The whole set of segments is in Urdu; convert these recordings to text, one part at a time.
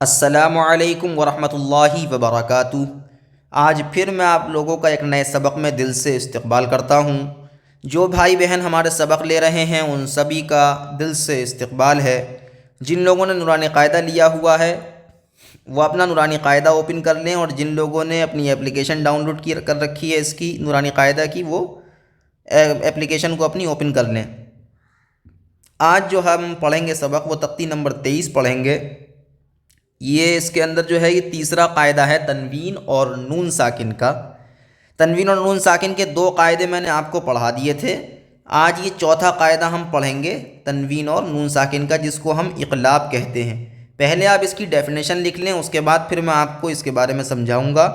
السلام علیکم ورحمۃ اللہ وبرکاتہ۔ آج پھر میں آپ لوگوں کا ایک نئے سبق میں دل سے استقبال کرتا ہوں۔ جو بھائی بہن ہمارے سبق لے رہے ہیں ان سبھی کا دل سے استقبال ہے۔ جن لوگوں نے نورانی قاعدہ لیا ہوا ہے وہ اپنا نورانی قاعدہ اوپن کر لیں، اور جن لوگوں نے اپنی اپلیکیشن ڈاؤن لوڈ کر رکھی ہے اس کی نورانی قاعدہ کی، وہ اپلیکیشن کو اپنی اوپن کر لیں۔ آج جو ہم پڑھیں گے سبق وہ تختی نمبر 23 پڑھیں گے۔ یہ اس کے اندر جو ہے یہ تیسرا قاعدہ ہے تنوین اور نون ساکن کا۔ تنوین اور نون ساکن کے دو قاعدے میں نے آپ کو پڑھا دیے تھے۔ آج یہ چوتھا قاعدہ ہم پڑھیں گے تنوین اور نون ساکن کا، جس کو ہم اقلاب کہتے ہیں۔ پہلے آپ اس کی ڈیفینیشن لکھ لیں، اس کے بعد پھر میں آپ کو اس کے بارے میں سمجھاؤں گا۔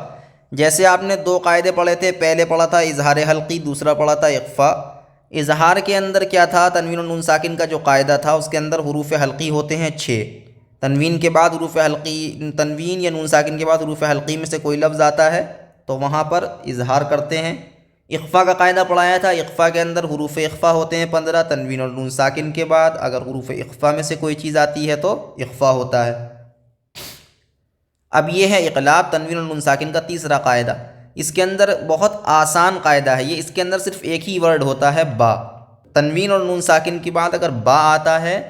جیسے آپ نے دو قاعدے پڑھے تھے، پہلے پڑھا تھا اظہار حلقی، دوسرا پڑھا تھا اخفا۔ اظہار کے اندر کیا تھا؟ تنوین اور نون ساکن کا جو قاعدہ تھا اس کے اندر حروف حلقی ہوتے ہیں 6۔ تنوین کے بعد حروف حلقی، تنوین یا نون ساکن کے بعد حروف حلقی میں سے کوئی لفظ آتا ہے تو وہاں پر اظہار کرتے ہیں۔ اخفا کا قاعدہ پڑھایا تھا، اخفا کے اندر حروف اخفا ہوتے ہیں 15۔ تنوین اور نون ساکن کے بعد اگر حروف اخفا میں سے کوئی چیز آتی ہے تو اخفا ہوتا ہے۔ اب یہ ہے اقلاب، تنوین اور نون ساکن کا تیسرا قاعدہ۔ اس کے اندر بہت آسان قاعدہ ہے یہ، اس کے اندر صرف ایک ہی ورڈ ہوتا ہے با۔ تنوین اور نون ساکن کے بعد اگر با آتا ہے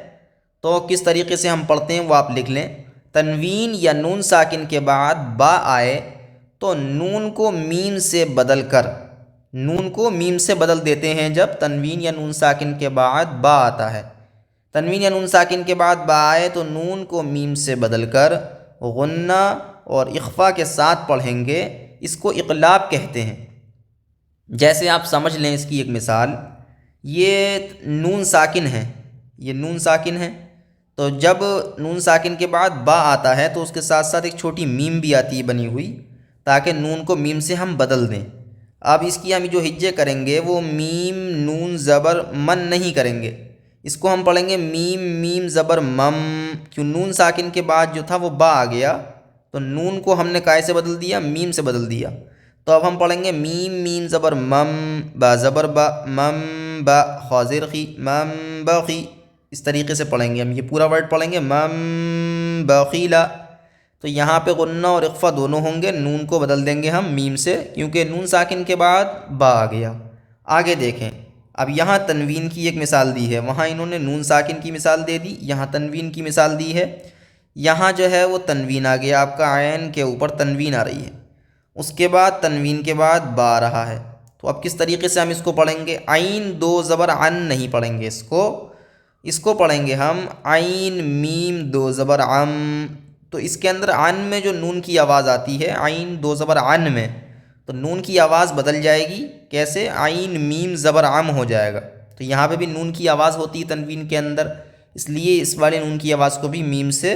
تو کس طریقے سے ہم پڑھتے ہیں وہ آپ لکھ لیں۔ تنوین یا نون ساکن کے بعد با آئے تو نون کو میم سے بدل کر، نون کو میم سے بدل دیتے ہیں جب تنوین یا نون ساکن کے بعد با آتا ہے۔ تنوین یا نون ساکن کے بعد با آئے تو نون کو میم سے بدل کر غنہ اور اخفا کے ساتھ پڑھیں گے، اس کو اقلاب کہتے ہیں۔ جیسے آپ سمجھ لیں اس کی ایک مثال، یہ نون ساکن ہے، یہ نون ساکن ہے، تو جب نون ساکن کے بعد با آتا ہے تو اس کے ساتھ ساتھ ایک چھوٹی میم بھی آتی ہے بنی ہوئی، تاکہ نون کو میم سے ہم بدل دیں۔ اب اس کی ہم جو ہجے کریں گے وہ میم نون زبر من نہیں کریں گے، اس کو ہم پڑھیں گے میم میم زبر مم، کیوں نون ساکن کے بعد جو تھا وہ با آ گیا تو نون کو ہم نے کائے سے بدل دیا؟ میم سے بدل دیا۔ تو اب ہم پڑھیں گے میم میم زبر مم، با زبر با، مم با، خا زیر خی، مم بخی۔ اس طریقے سے پڑھیں گے ہم، یہ پورا ورڈ پڑھیں گے مم بخیلا۔ تو یہاں پہ غنہ اور اخفا دونوں ہوں گے، نون کو بدل دیں گے ہم میم سے، کیونکہ نون ساکن کے بعد با آ گیا۔ آگے دیکھیں، اب یہاں تنوین کی ایک مثال دی ہے، وہاں انہوں نے نون ساکن کی مثال دے دی، یہاں تنوین کی مثال دی ہے۔ یہاں جو ہے وہ تنوین آ گیا، آپ کا عین کے اوپر تنوین آ رہی ہے، اس کے بعد تنوین کے بعد با آ رہا ہے۔ تو اب کس طریقے سے ہم اس کو پڑھیں گے؟ عین دو زبر عن نہیں پڑھیں گے، اس کو پڑھیں گے ہم عین میم دو زبر عم۔ تو اس کے اندر عن میں جو نون کی آواز آتی ہے، عین دو زبر عن میں، تو نون کی آواز بدل جائے گی، کیسے؟ عین میم زبر عم ہو جائے گا۔ تو یہاں پہ بھی نون کی آواز ہوتی ہے تنوین کے اندر، اس لیے اس والے نون کی آواز کو بھی میم سے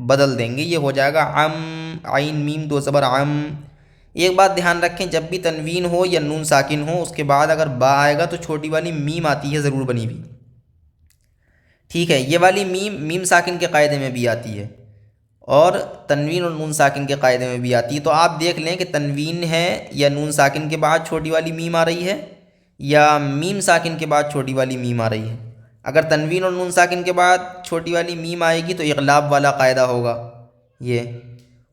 بدل دیں گے، یہ ہو جائے گا عم، عین میم دو زبر عم۔ ایک بات دھیان رکھیں، جب بھی تنوین ہو یا نون ساکن ہو اس کے بعد اگر با آئے گا تو چھوٹی والی میم آتی ہے ضرور بنی ہوئی، ٹھیک ہے؟ یہ والی میم میم ساکن کے قاعدے میں بھی آتی ہے اور تنوین اور نون ساکن کے قاعدے میں بھی آتی ہے۔ تو آپ دیکھ لیں کہ تنوین ہے یا نون ساکن کے بعد چھوٹی والی میم آ رہی ہے، یا میم ساکن کے بعد چھوٹی والی میم آ رہی ہے۔ اگر تنوین اور نون ساکن کے بعد چھوٹی والی میم آئے گی تو اقلاب والا قاعدہ ہوگا یہ،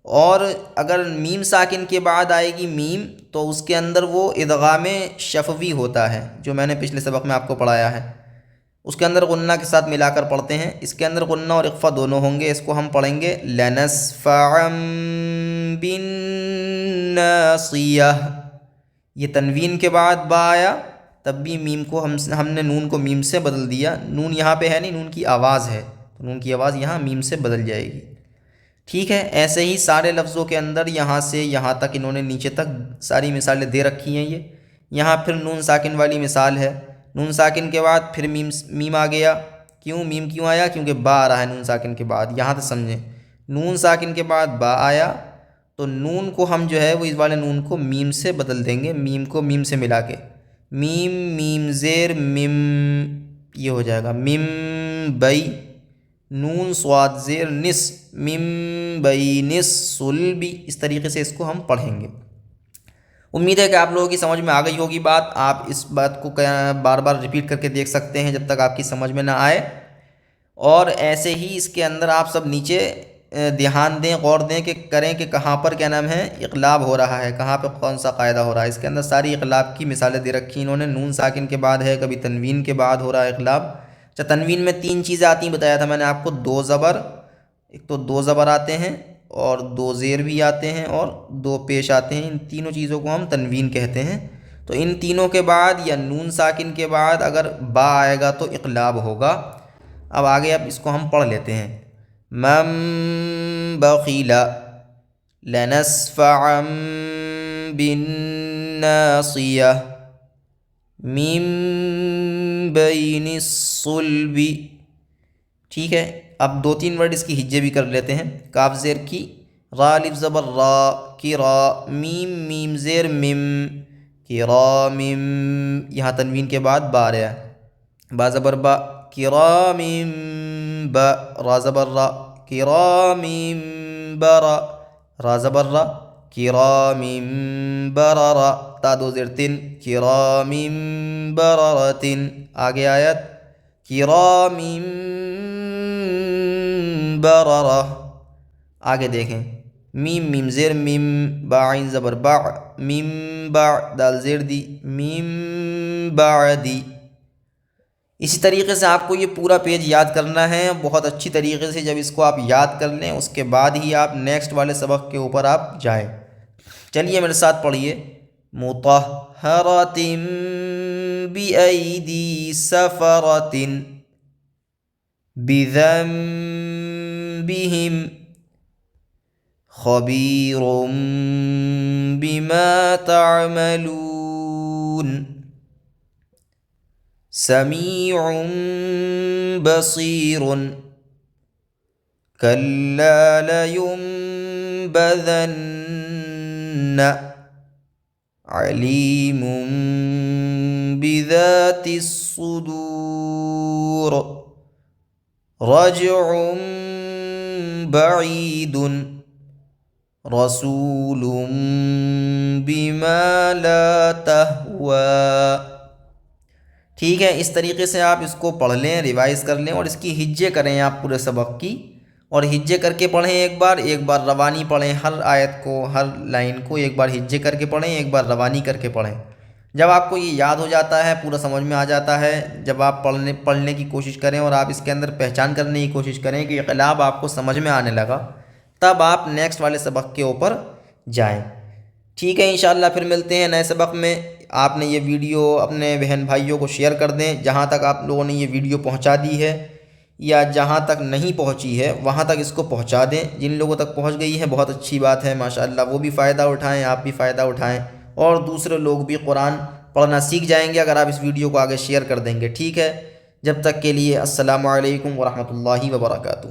اور اگر میم ساکن کے بعد آئے گی میم تو اس کے اندر وہ ادغام شفوی ہوتا ہے، جو میں نے پچھلے سبق میں آپ کو پڑھایا ہے، اس کے اندر غنہ کے ساتھ ملا کر پڑھتے ہیں۔ اس کے اندر غنہ اور اخفا دونوں ہوں گے، اس کو ہم پڑھیں گے لنسفعا بالناصیہ۔ یہ تنوین کے بعد با آیا، تب بھی میم کو ہم نے نون کو میم سے بدل دیا، نون یہاں پہ ہے نہیں، نون کی آواز ہے، تو نون کی آواز یہاں میم سے بدل جائے گی، ٹھیک ہے؟ ایسے ہی سارے لفظوں کے اندر یہاں سے یہاں تک انہوں نے نیچے تک ساری مثالیں دے رکھی ہیں۔ یہ یہاں پھر نون ساکن والی مثال ہے، نون ساکن کے بعد پھر میم آ گیا، کیوں میم کیوں آیا؟ کیونکہ با آ رہا ہے نون ساکن کے بعد، یہاں تک سمجھیں، نون ساکن کے بعد با آیا تو نون کو ہم جو ہے وہ اس والے نون کو میم سے بدل دیں گے، میم کو میم سے ملا کے، میم میم زیر مم، یہ ہو جائے گا مم بئی، نون صاد زیر نس، مم بئی نس صلبی۔ اس طریقے سے اس کو ہم پڑھیں گے۔ امید ہے کہ آپ لوگوں کی سمجھ میں آ گئی ہوگی بات، آپ اس بات کو بار بار ریپیٹ کر کے دیکھ سکتے ہیں جب تک آپ کی سمجھ میں نہ آئے، اور ایسے ہی اس کے اندر آپ سب نیچے دھیان دیں، غور دیں کہ کریں کہ کہاں پر کیا نام ہے اقلاب ہو رہا ہے، کہاں پہ کون سا قاعدہ ہو رہا ہے۔ اس کے اندر ساری اقلاب کی مثالیں دے رکھی انہوں نے۔ نون ساکن کے بعد ہے، کبھی تنوین کے بعد ہو رہا ہے اقلاب۔ اچھا، تنوین میں 3 چیزیں آتی ہیں، بتایا تھا میں نے آپ کو، 2 زبر، ایک تو 2 زبر آتے ہیں اور 2 زیر بھی آتے ہیں اور 2 پیش آتے ہیں۔ ان تینوں چیزوں کو ہم تنوین کہتے ہیں۔ تو ان تینوں کے بعد یا نون ساکن کے بعد اگر با آئے گا تو اقلاب ہوگا۔ اب آگے اب اس کو ہم پڑھ لیتے ہیں۔ من بخل لنسفعا بالناصیہ من بین الصلب۔ ٹھیک ہے، اب 2-3 ورڈ اس کی ہجے بھی کر لیتے ہیں۔ کاف زیر کی، را الف زبر را کی را، میم میم زیر مم کرام، یہاں تنوین کے بعد با رہا ہے، با زبر با کرام با، را زبر را کرام برا، را زبر را کرام بررا، تا 2 زیر 3 کرام بررتن۔ آگے آیت کرام بررہ۔ آگے دیکھیں، میم میم زیر میم، با عین زبر با، میم با دال زیر دی، میم بعدی۔ اسی طریقے سے آپ کو یہ پورا پیج یاد کرنا ہے بہت اچھی طریقے سے۔ جب اس کو آپ یاد کر لیں اس کے بعد ہی آپ نیکسٹ والے سبق کے اوپر آپ جائیں۔ چلیے میرے ساتھ پڑھیے۔ مطہرۃ بأیدی سفرۃ بذنبہم خبیر بما تعملون سمیع بصیر کلا لینبذن علیم بذات الصدور رجع بعید رسول بما لا تہوی۔ ٹھیک ہے، اس طریقے سے آپ اس کو پڑھ لیں، ریوائز کر لیں اور اس کی ہجے کریں آپ پورے سبق کی، اور ہجے کر کے پڑھیں۔ ایک بار روانی پڑھیں، ہر آیت کو، ہر لائن کو ایک بار ہجے کر کے پڑھیں، ایک بار روانی کر کے پڑھیں۔ جب آپ کو یہ یاد ہو جاتا ہے، پورا سمجھ میں آ جاتا ہے، جب آپ پڑھنے کی کوشش کریں اور آپ اس کے اندر پہچان کرنے کی کوشش کریں کہ اقلاب آپ کو سمجھ میں آنے لگا، تب آپ نیکسٹ والے سبق کے اوپر جائیں۔ ٹھیک ہے، انشاءاللہ پھر ملتے ہیں نئے سبق میں۔ آپ نے یہ ویڈیو اپنے بہن بھائیوں کو شیئر کر دیں، جہاں تک آپ لوگوں نے یہ ویڈیو پہنچا دی ہے، یا جہاں تک نہیں پہنچی ہے وہاں تک اس کو پہنچا دیں۔ جن لوگوں تک پہنچ گئی ہے بہت اچھی بات ہے، ماشاءاللہ، وہ بھی فائدہ اٹھائیں، آپ بھی فائدہ اٹھائیں، اور دوسرے لوگ بھی قرآن پڑھنا سیکھ جائیں گے اگر آپ اس ویڈیو کو آگے شیئر کر دیں گے۔ ٹھیک ہے، جب تک کے لیے السلام علیکم ورحمۃ اللہ وبرکاتہ۔